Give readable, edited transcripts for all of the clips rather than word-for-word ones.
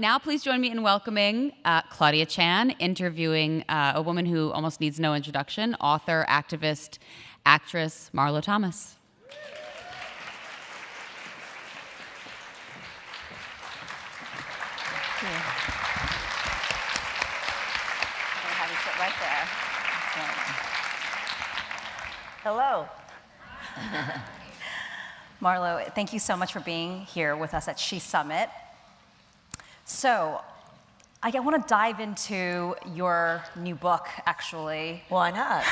Now please join me in welcoming Claudia Chan, interviewing a woman who almost needs no introduction, author, activist, actress, Marlo Thomas. Thank you. I'll have you sit right there. Excellent. Hello. Marlo, thank you so much for being here with us at S.H.E Summit. So, I want to dive into your new book, actually. Why not?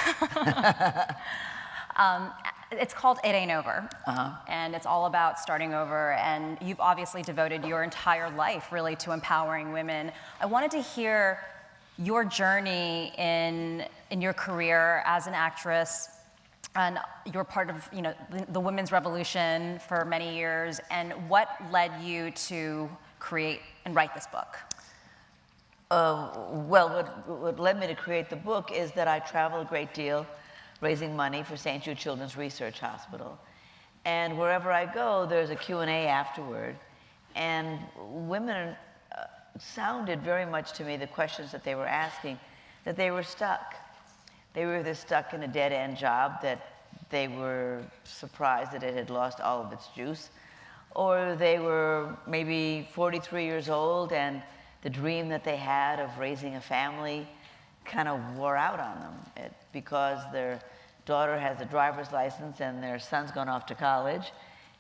It's called It Ain't Over, and it's all about starting over, and you've obviously devoted your entire life, really, to empowering women. I wanted to hear your journey in your career as an actress, and you were part of the women's revolution for many years, and what led you to create and write this book? Well, what led me to create the book is that I travel a great deal raising money for St. Jude Children's Research Hospital. And wherever I go, there's a Q&A afterward. And women sounded very much to me, the questions that they were asking, that they were stuck. They were either stuck in a dead-end job that they were surprised that it had lost all of its juice, or they were maybe 43 years old and the dream that they had of raising a family kind of wore out on them because their daughter has a driver's license and their son's gone off to college,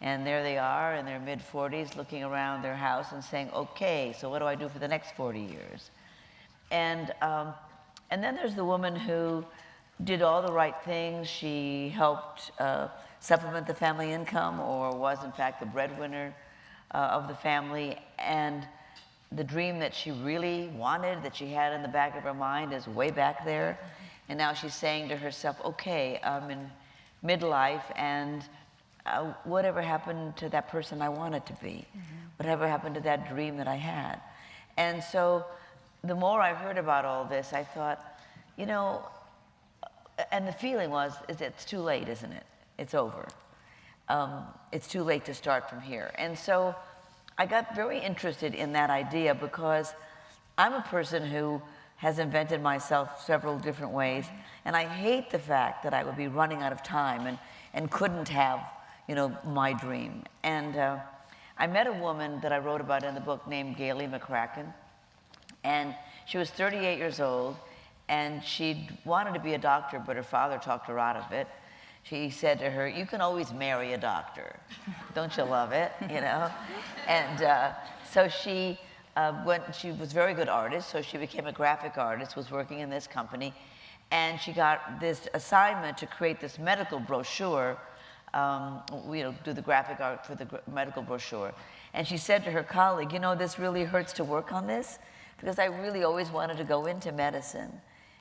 and there they are in their mid-40s looking around their house and saying, okay, so what do I do for the next 40 years? And then there's the woman who did all the right things. She helped supplement the family income, or was in fact the breadwinner of the family, and the dream that she really wanted, that she had in the back of her mind, is way back there. And now she's saying to herself, okay, I'm in midlife, and whatever happened to that person I wanted to be? Whatever happened to that dream that I had? And so the more I heard about all this, I thought, and the feeling was, it's too late, isn't it? It's over. It's too late to start from here. And so I got very interested in that idea because I'm a person who has invented myself several different ways, and I hate the fact that I would be running out of time and couldn't have, my dream. And I met a woman that I wrote about in the book named Gailey McCracken, and she was 38 years old, and she wanted to be a doctor, but her father talked her out of it. He said to her, you can always marry a doctor. Don't you love it, And so she she was a very good artist, so she became a graphic artist, was working in this company, and she got this assignment to create this medical brochure, do the graphic art for the medical brochure. And she said to her colleague, this really hurts to work on this, because I really always wanted to go into medicine.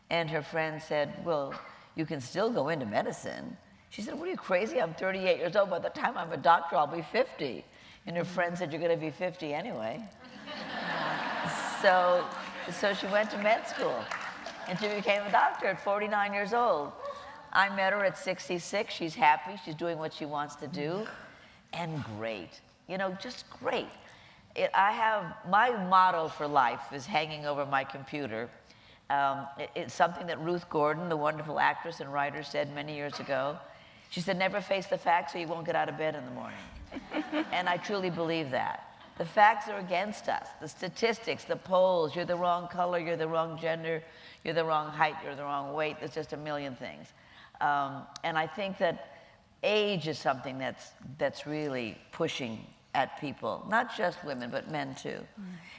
And her friend said, well, you can still go into medicine. She said, what are you, crazy? I'm 38 years old. By the time I'm a doctor, I'll be 50. And her friend said, you're going to be 50 anyway. So she went to med school, and she became a doctor at 49 years old. I met her at 66. She's happy. She's doing what she wants to do. And great. Just great. My motto for life is hanging over my computer. It's something that Ruth Gordon, the wonderful actress and writer, said many years ago. She said, never face the facts or you won't get out of bed in the morning. And I truly believe that. The facts are against us. The statistics, the polls, you're the wrong color, you're the wrong gender, you're the wrong height, you're the wrong weight. There's just a million things. And I think that age is something that's really pushing at people, not just women, but men too.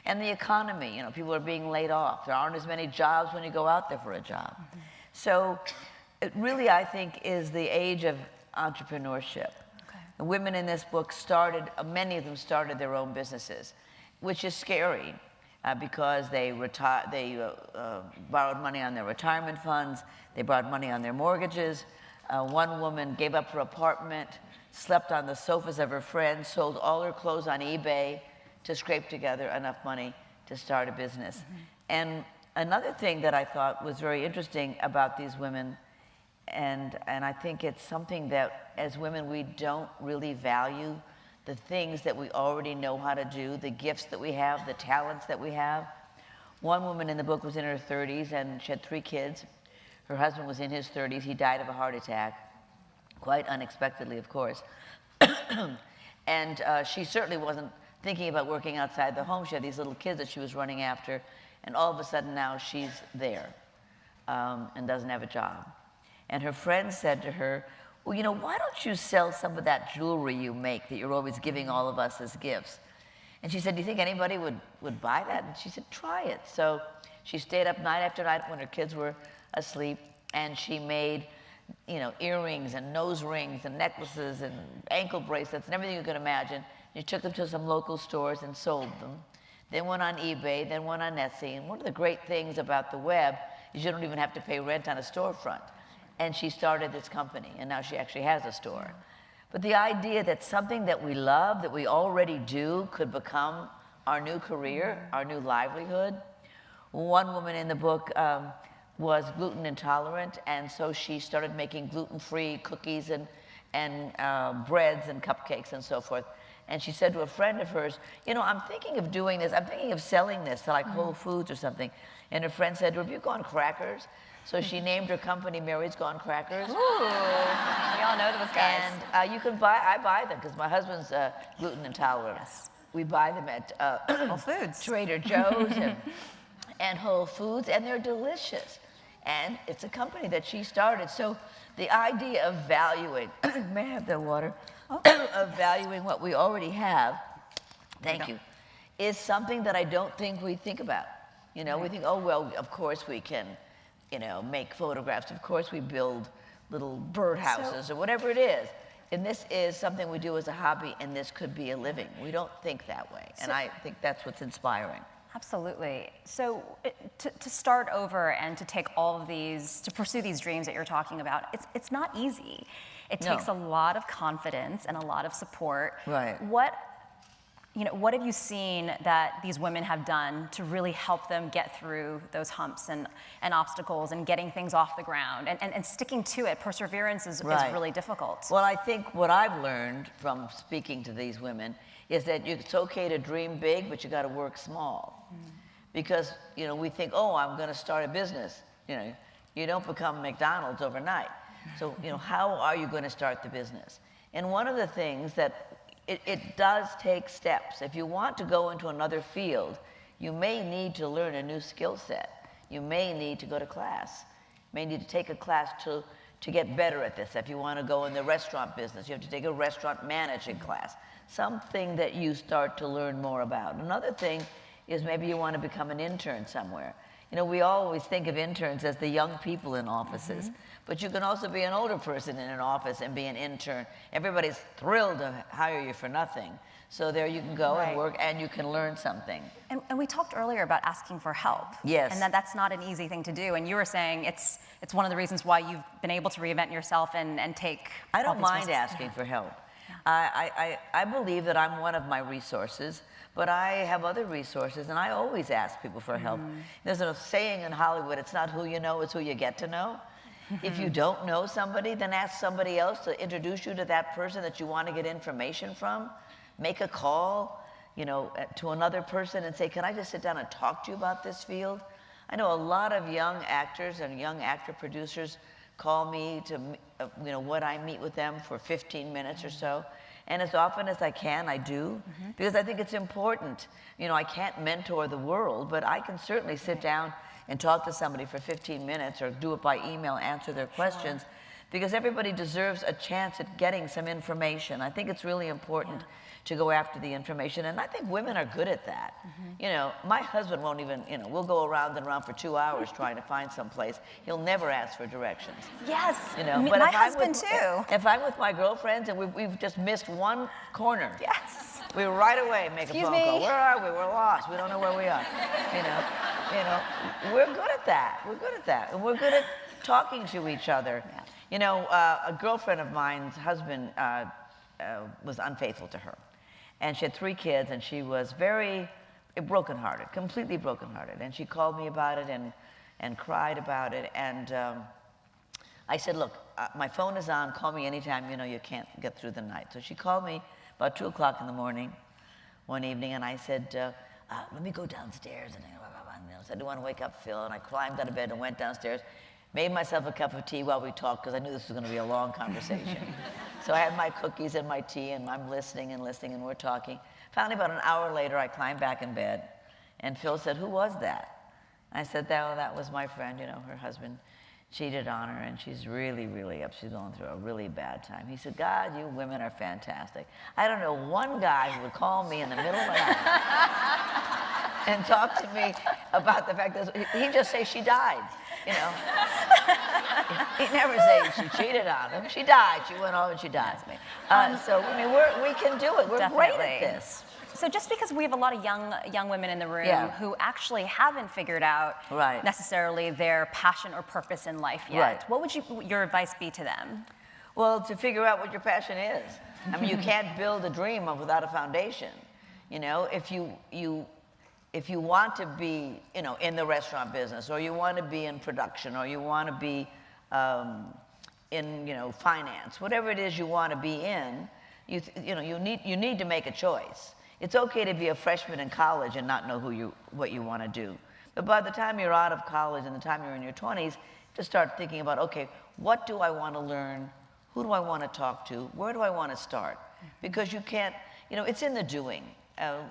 And the economy, people are being laid off. There aren't as many jobs when you go out there for a job. So it really, I think, is the age of entrepreneurship. The women in this book many of them started their own businesses, which is scary because they borrowed money on their retirement funds, they borrowed money on their mortgages. One woman gave up her apartment, slept on the sofas of her friends, sold all her clothes on eBay to scrape together enough money to start a business. And another thing that I thought was very interesting about these women, and I think it's something that as women we don't really value the things that we already know how to do, the gifts that we have, the talents that we have. One woman in the book was in her 30s, and she had 3 kids. Her husband was in his 30s. He died of a heart attack, quite unexpectedly, of course. And she certainly wasn't thinking about working outside the home. She had these little kids that she was running after, and all of a sudden now she's there and doesn't have a job. And her friend said to her, well, you know, why don't you sell some of that jewelry you make that you're always giving all of us as gifts? And she said, do you think anybody would buy that? And she said, try it. So she stayed up night after night when her kids were asleep, and she made, you know, earrings and nose rings and necklaces and ankle bracelets and everything you could imagine. She took them to some local stores and sold them. Then went on eBay, then went on Etsy. And one of the great things about the web is you don't even have to pay rent on a storefront. And she started this company, and now she actually has a store. But the idea that something that we love, that we already do, could become our new career, our new livelihood. One woman in the book was gluten intolerant, and so she started making gluten-free cookies and breads and cupcakes and so forth. And she said to a friend of hers, you know, I'm thinking of doing this, I'm thinking of selling this to like Whole Foods or something. And her friend said to her, have you gone crackers? So she named her company Mary's Gone Crackers. Ooh, we all know those guys. And you can buy, I buy them because my husband's gluten intolerant. Yes. We buy them at Whole Foods. Trader Joe's and Whole Foods, and they're delicious. And it's a company that she started. So the idea of valuing, may I have that water? Of valuing what we already have, thank you, is something that I don't think we think about. You know, we think, oh, well, of course we can, you know, make photographs. Of course we build little birdhouses or whatever it is. And this is something we do as a hobby, and this could be a living. We don't think that way. And I think that's what's inspiring. Absolutely. So to start over and to take all of these, to pursue these dreams that you're talking about, it's not easy. It takes a lot of confidence and a lot of support. Right. What have you seen that these women have done to really help them get through those humps and obstacles and getting things off the ground and sticking to it? Perseverance is really difficult. Well, I think what I've learned from speaking to these women is that it's okay to dream big, but you got to work small. Because, you know, we think, oh, I'm going to start a business. You know, you don't become McDonald's overnight. So, you know, how are you going to start the business? And one of the things that it does take steps. If you want to go into another field, you may need to learn a new skill set. You may need to go to class. You may need to take a class to get better at this. If you want to go in the restaurant business, you have to take a restaurant managing class. Something that you start to learn more about. Another thing is maybe you want to become an intern somewhere. You know, we always think of interns as the young people in offices, but you can also be an older person in an office and be an intern. Everybody's thrilled to hire you for nothing. So there you can go and work, and you can learn something. And we talked earlier about asking for help. Yes. And that's not an easy thing to do. And you were saying it's one of the reasons why you've been able to reinvent yourself and take I don't mind asking for help. I believe that I'm one of my resources, but I have other resources, and I always ask people for help. There's a saying in Hollywood, it's not who you know, it's who you get to know. If you don't know somebody, then ask somebody else to introduce you to that person that you want to get information from. Make a call, you know, to another person and say, can I just sit down and talk to you about this field? I know a lot of young actors and young actor producers call me to, you know, what I meet with them for 15 minutes or so. And as often as I can, I do, because I think it's important. You know, I can't mentor the world, but I can certainly sit down and talk to somebody for 15 minutes or do it by email, answer their questions, because everybody deserves a chance at getting some information. I think it's really important to go after the information, and I think women are good at that. You know, my husband won't even, you know, we'll go around and around for 2 hours trying to find some place. He'll never ask for directions. Yes, you know, but my husband too. If I'm with my girlfriends and we've just missed one corner, we right away make a phone call. Where are we? We're lost. We don't know where we are. You know, we're good at that. We're good at that, and we're good at talking to each other. You know, a girlfriend of mine's husband was unfaithful to her. And she had 3 kids, and she was very brokenhearted, completely brokenhearted. And she called me about it and cried about it. And I said, look, my phone is on. Call me anytime you can't get through the night. So she called me about 2 o'clock in the morning one evening, and I said, let me go downstairs. And I said, I do want to wake up Phil. And I climbed out of bed and went downstairs, made myself a cup of tea while we talked, because I knew this was going to be a long conversation. So I had my cookies and my tea, and I'm listening, and we're talking. Finally, about an hour later, I climbed back in bed, and Phil said, who was that? I said, that was my friend. Her husband cheated on her, and she's really, really up. She's going through a really bad time. He said, God, you women are fantastic. I don't know one guy who would call me in the middle of the night and talk to me about the fact that he just say she died, He never say she cheated on him. She died. She went home and she died. So, we can do it. We're Definitely. great at this. So just because we have a lot of young women in the room who actually haven't figured out necessarily their passion or purpose in life yet, what would your advice be to them? Well, to figure out what your passion is. I mean, you can't build a dream without a foundation. If you want to be, in the restaurant business, or you want to be in production, or you want to be in, finance, whatever it is you want to be in, you need to make a choice. It's okay to be a freshman in college and not know what you want to do. But by the time you're out of college and the time you're in your 20s, to start thinking about, okay, what do I want to learn? Who do I want to talk to? Where do I want to start? Because you can't, it's in the doing.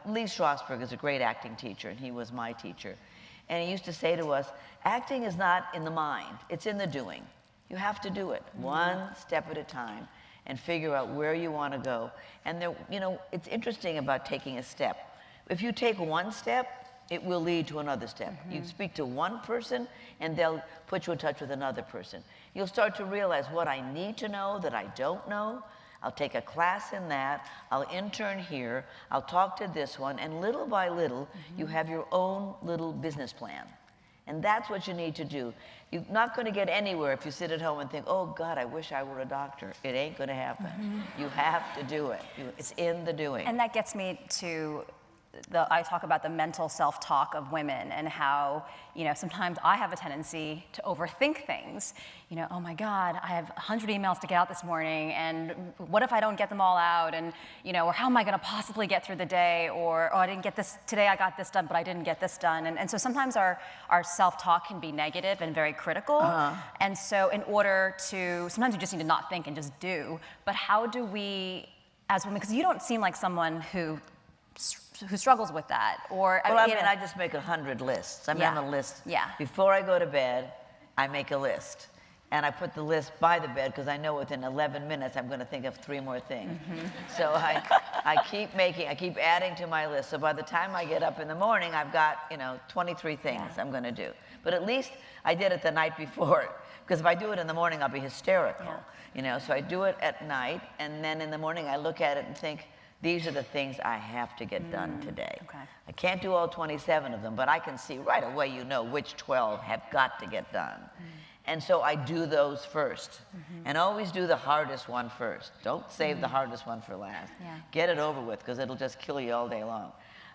Lee Strasberg is a great acting teacher, and he was my teacher. And he used to say to us, acting is not in the mind, it's in the doing. You have to do it, one step at a time, and figure out where you want to go. And it's interesting about taking a step. If you take one step, it will lead to another step. You speak to one person, and they'll put you in touch with another person. You'll start to realize what I need to know that I don't know. I'll take a class in that. I'll intern here. I'll talk to this one. And little by little, you have your own little business plan. And that's what you need to do. You're not going to get anywhere if you sit at home and think, oh, God, I wish I were a doctor. It ain't going to happen. You have to do it. It's in the doing. And that gets me to I talk about the mental self-talk of women and how, sometimes I have a tendency to overthink things. Oh my God, I have 100 emails to get out this morning, and what if I don't get them all out? And, or how am I going to possibly get through the day? Or, oh, I didn't get this, today I got this done, but I didn't get this done. And so sometimes our self-talk can be negative and very critical. And so in order to, sometimes you just need to not think and just do. But how do we, as women, because you don't seem like someone who struggles with that, or I just make 100 lists. I'm on a list. Before I go to bed, I make a list, and I put the list by the bed because I know within 11 minutes I'm going to think of 3 more things. So I keep adding to my list. So by the time I get up in the morning, I've got 23 things I'm going to do. But at least I did it the night before, because if I do it in the morning, I'll be hysterical. So I do it at night, and then in the morning I look at it and think, these are the things I have to get done today. I can't do all 27 of them, but I can see right away, which 12 have got to get done. And so I do those first. And always do the hardest one first. Don't save the hardest one for last. Get it over with, because it'll just kill you all day long.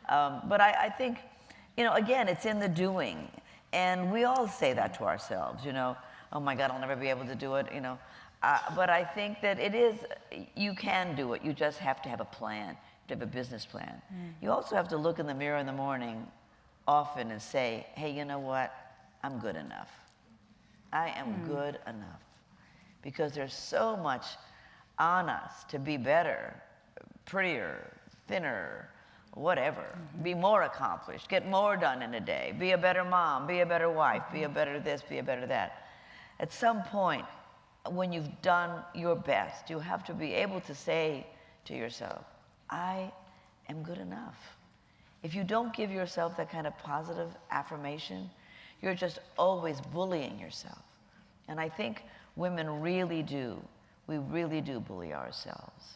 But I think, again, it's in the doing. And we all say that to ourselves, oh my God, I'll never be able to do it, But I think that you can do it. You just have to have a plan, to have a business plan. You also have to look in the mirror in the morning often and say, hey, you know what? I'm good enough. I am good enough. Because there's so much on us to be better, prettier, thinner, whatever. Be more accomplished, get more done in a day, be a better mom, be a better wife, be a better this, be a better that. At some point, when you've done your best, you have to be able to say to yourself, I am good enough. If you don't give yourself that kind of positive affirmation, you're just always bullying yourself. And I think women really do. We really do bully ourselves.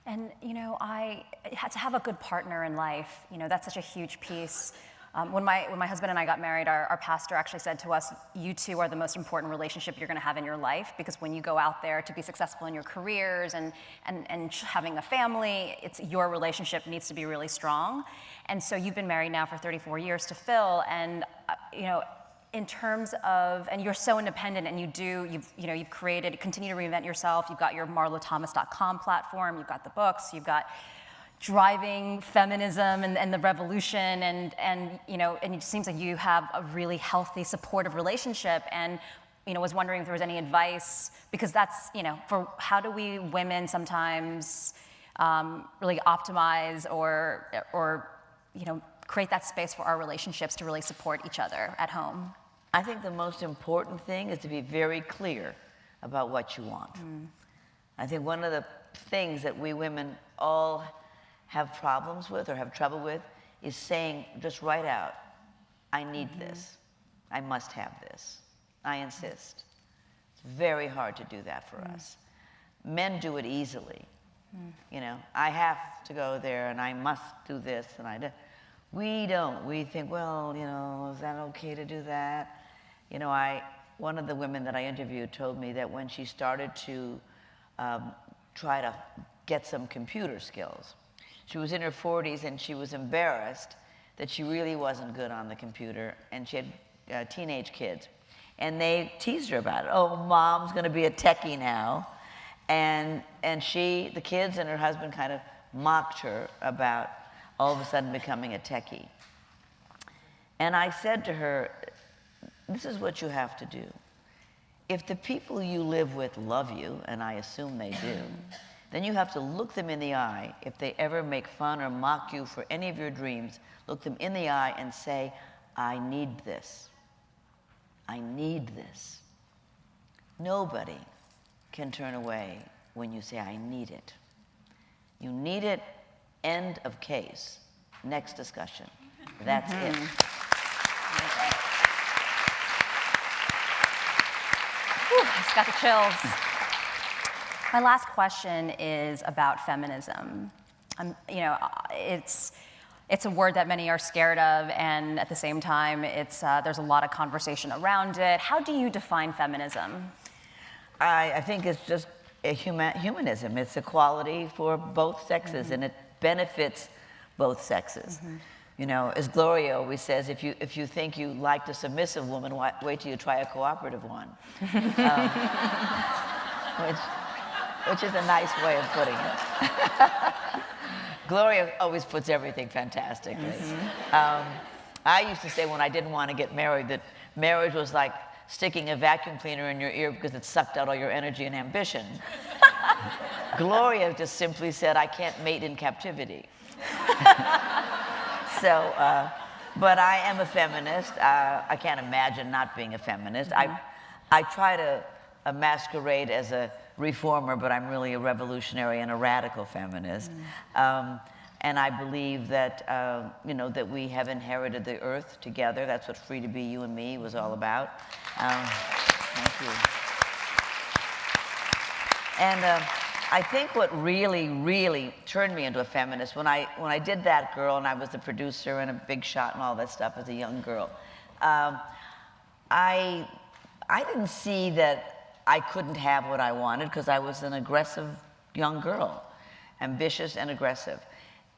And, I had to have a good partner in life. That's such a huge piece. When my husband and I got married, our pastor actually said to us, you two are the most important relationship you're going to have in your life, because when you go out there to be successful in your careers and having a family, your relationship needs to be really strong. And so you've been married now for 34 years to Phil, and in terms of, and you're so independent, and you've created, continue to reinvent yourself. You've got your marlothomas.com platform. You've got the books. You've got driving feminism and the revolution, and it seems like you have a really healthy, supportive relationship. And was wondering if there was any advice, because that's for how do we women sometimes really optimize or create that space for our relationships to really support each other at home. I think the most important thing is to be very clear about what you want. I think one of the things that we women all have problems with or have trouble with is saying just right out, I need this. I must have this. I insist. It's very hard to do that for us. Men do it easily. I have to go there and I must do this and I do. We don't. We think, well, is that okay to do that? One of the women that I interviewed told me that when she started to try to get some computer skills, she was in her 40s and she was embarrassed that she really wasn't good on the computer, and she had teenage kids. And they teased her about it. Oh, mom's going to be a techie now. And the kids and her husband kind of mocked her about all of a sudden becoming a techie. And I said to her, this is what you have to do. If the people you live with love you, and I assume they do, then you have to look them in the eye. If they ever make fun or mock you for any of your dreams, look them in the eye and say, I need this. I need this. Nobody can turn away when you say, I need it. You need it, end of case. Next discussion. That's it. Whew, I just got the chills. My last question is about feminism. It's a word that many are scared of, and at the same time, there's a lot of conversation around it. How do you define feminism? I think it's just a humanism. It's equality for both sexes, and it benefits both sexes. As Gloria always says, if you think you liked a submissive woman, wait till you try a cooperative one. Which is a nice way of putting it. Gloria always puts everything fantastically. I used to say when I didn't want to get married that marriage was like sticking a vacuum cleaner in your ear because it sucked out all your energy and ambition. Gloria just simply said, I can't mate in captivity. But I am a feminist. I can't imagine not being a feminist. I try to masquerade as a reformer, but I'm really a revolutionary and a radical feminist. And I believe that, that we have inherited the earth together. That's what Free to Be You and Me was all about. Thank you. And I think what really, really turned me into a feminist, when I did That Girl, and I was the producer and a big shot and all that stuff as a young girl, I didn't see that I couldn't have what I wanted because I was an aggressive young girl, ambitious and aggressive.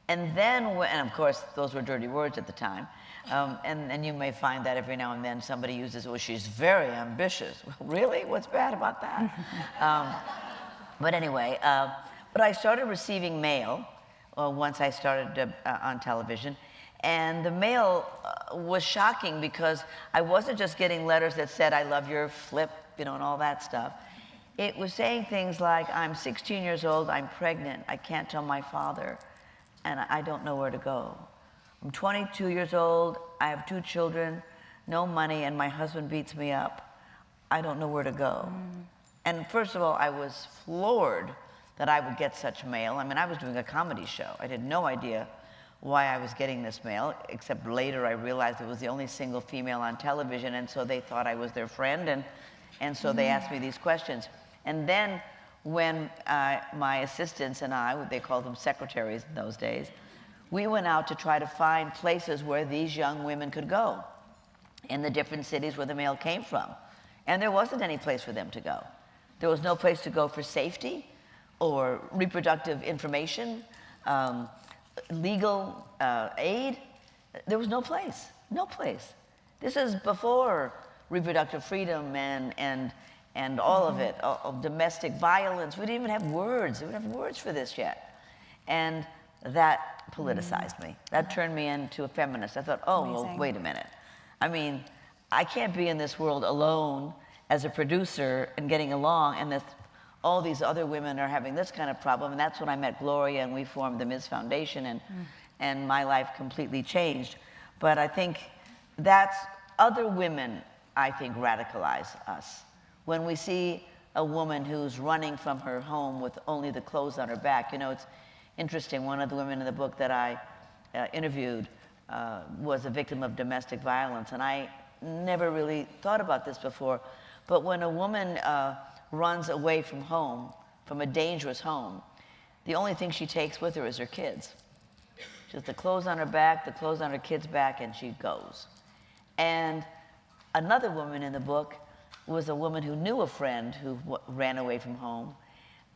And then, and of course, those were dirty words at the time, and you may find that every now and then somebody uses, well, she's very ambitious. Really? What's bad about that? But anyway, but I started receiving mail once I started on television, and the mail was shocking because I wasn't just getting letters that said, I love your flip, and all that stuff. It was saying things like, I'm 16 years old, I'm pregnant, I can't tell my father, and I don't know where to go. I'm 22 years old, I have 2 children, no money, and my husband beats me up. I don't know where to go. And first of all, I was floored that I would get such mail. I mean, I was doing a comedy show. I had no idea why I was getting this mail, except later I realized it was the only single female on television, and so they thought I was their friend, and so they asked me these questions. And then when my assistants and I, they called them secretaries in those days, we went out to try to find places where these young women could go in the different cities where the mail came from. And there wasn't any place for them to go. There was no place to go for safety or reproductive information, legal aid. There was no place, no place. This is before reproductive freedom and all of it, of domestic violence. We didn't even have words. We didn't have words for this yet. And that politicized me. That turned me into a feminist. I thought, oh, well, wait a minute. I mean, I can't be in this world alone as a producer and getting along, and that all these other women are having this kind of problem. And that's when I met Gloria, and we formed the Ms. Foundation, and my life completely changed. But I think that's other women, I think, radicalize us. When we see a woman who's running from her home with only the clothes on her back, you know, it's interesting. One of the women in the book that I interviewed was a victim of domestic violence, and I never really thought about this before. But when a woman runs away from home, from a dangerous home, the only thing she takes with her is her kids. Just the clothes on her back, the clothes on her kids' back, and she goes. And another woman in the book was a woman who knew a friend who ran away from home,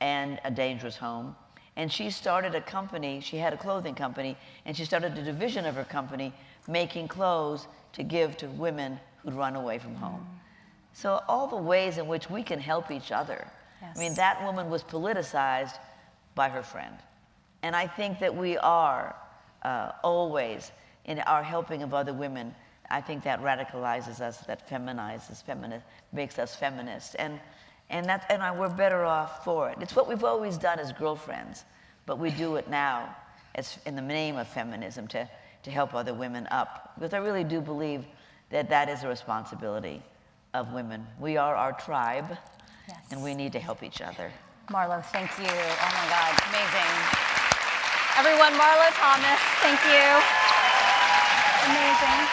and a dangerous home. And she started a company, she had a clothing company, and she started a division of her company making clothes to give to women who'd run away from home. So all the ways in which we can help each other. Yes. I mean, that woman was politicized by her friend. And I think that we are always, in our helping of other women, I think that radicalizes us, that feminizes, makes us feminists. And we're better off for it. It's what we've always done as girlfriends, but we do it now as in the name of feminism to help other women up. Because I really do believe that that is a responsibility of women. We are our tribe, and we need to help each other. Marlo, thank you. Oh my God, amazing. Everyone, Marlo Thomas, thank you. Amazing.